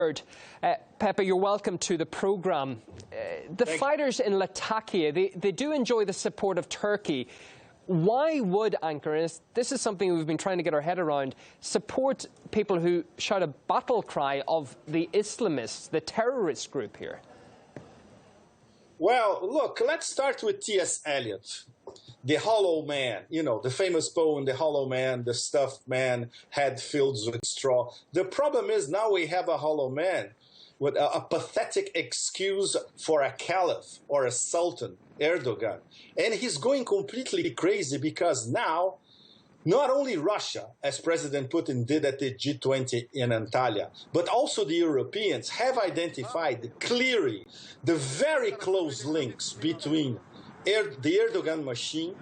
Pepe, you're welcome to the programme. The fighters in Latakia, they do enjoy the support of Turkey. Why would Ankara, and this is something we've been trying to get our head around, support people who shout a battle cry of the Islamists, the terrorist group here? Well, look, let's start with T.S. Eliot, the hollow man, you know, the famous poem, The Hollow Man, the stuffed man, head filled with straw. The problem is now we have a hollow man with a pathetic excuse for a caliph or a sultan, Erdogan. And he's going completely crazy because now not only Russia, as President Putin did at the G20 in Antalya, but also the Europeans have identified clearly the very close links between the Erdogan machine,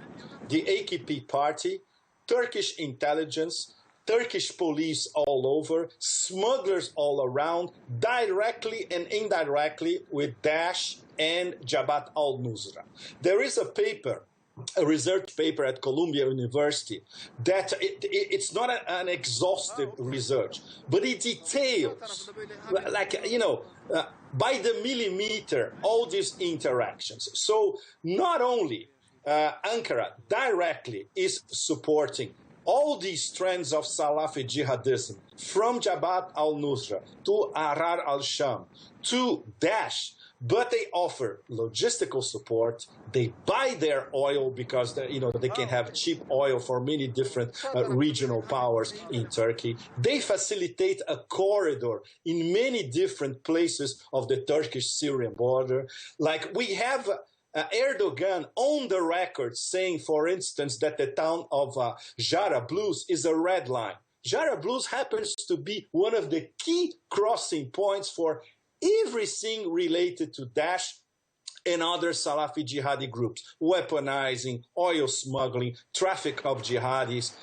the AKP party, Turkish intelligence, Turkish police all over, smugglers all around, directly and indirectly with Daesh and Jabhat al-Nusra. There is a paper, a research paper at Columbia University, that it's not an exhaustive research, but it details, like, you know, by the millimeter, all these interactions. So not only Ankara directly is supporting all these trends of Salafi jihadism, from Jabhat al-Nusra to Ahrar al-Sham to Daesh, but they offer logistical support. They buy their oil because they can have cheap oil for many different regional powers in Turkey. They facilitate a corridor in many different places of the Turkish-Syrian border. Like we have Erdogan on the record saying, for instance, that the town of Jarablus is a red line. Jarablus happens to be one of the key crossing points for everything related to Daesh and other Salafi jihadi groups, weaponizing, oil smuggling, traffic of jihadis.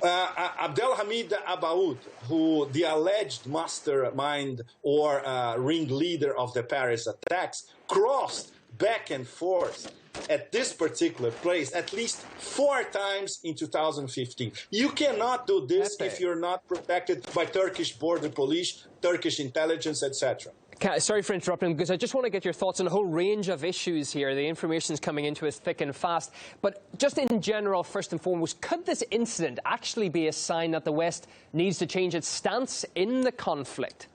Abdelhamid Abaoud, who the alleged mastermind or ringleader of the Paris attacks, crossed back and forth at this particular place at least 4 times in 2015. You cannot do this if you're not protected by Turkish border police, Turkish intelligence, etc. Sorry for interrupting, because I just want to get your thoughts on a whole range of issues here. The information is coming into us thick and fast. But just in general, first and foremost, could this incident actually be a sign that the West needs to change its stance in the conflict?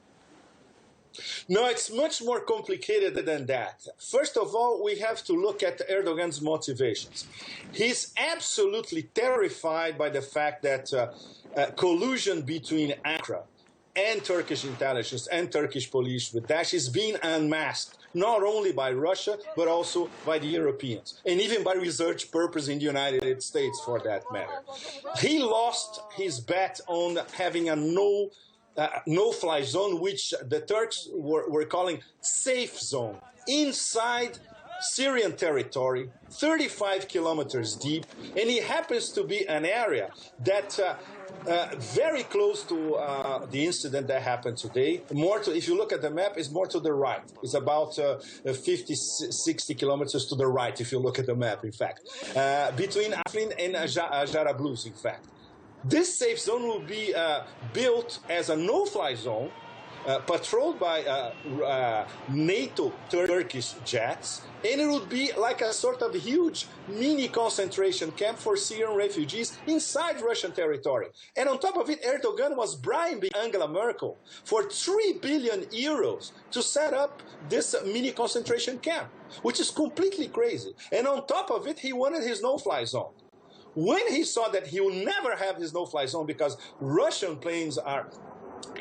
No, it's much more complicated than that. First of all, we have to look at Erdogan's motivations. He's absolutely terrified by the fact that collusion between Ankara and Turkish intelligence and Turkish police with Daesh is being unmasked, not only by Russia, but also by the Europeans, and even by research purposes in the United States, for that matter. He lost his bet on having a no-fly zone, which the Turks were calling safe zone, inside Syrian territory, 35 kilometers deep, and it happens to be an area that very close to the incident that happened today. If you look at the map, it's more to the right. It's about 50, 60 kilometers to the right, if you look at the map, in fact, between Afrin and Jarablus, in fact. This safe zone will be built as a no-fly zone, patrolled by NATO Turkish jets, and it would be like a sort of huge mini concentration camp for Syrian refugees inside Russian territory. And on top of it, Erdogan was bribing Angela Merkel for 3 billion euros to set up this mini concentration camp, which is completely crazy. And on top of it, he wanted his no-fly zone. When he saw that he will never have his no-fly zone because Russian planes are,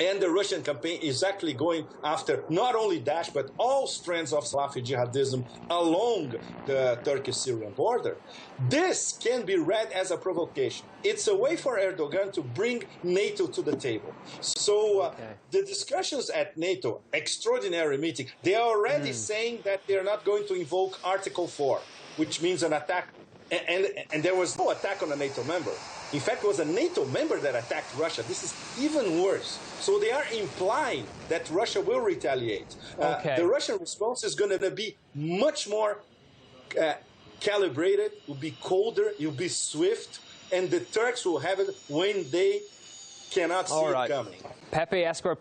and the Russian campaign is actually going after not only Daesh, but all strands of Salafi jihadism along the Turkish-Syrian border, this can be read as a provocation. It's a way for Erdogan to bring NATO to the table. So the discussions at NATO, extraordinary meeting, they are already saying that they're not going to invoke Article 4, which means an attack. And there was no attack on a NATO member. In fact, it was a NATO member that attacked Russia. This is even worse. So they are implying that Russia will retaliate. The Russian response is going to be much more calibrated, will be colder, it will be swift, and the Turks will have it when they cannot see it coming. Pepe Escobar,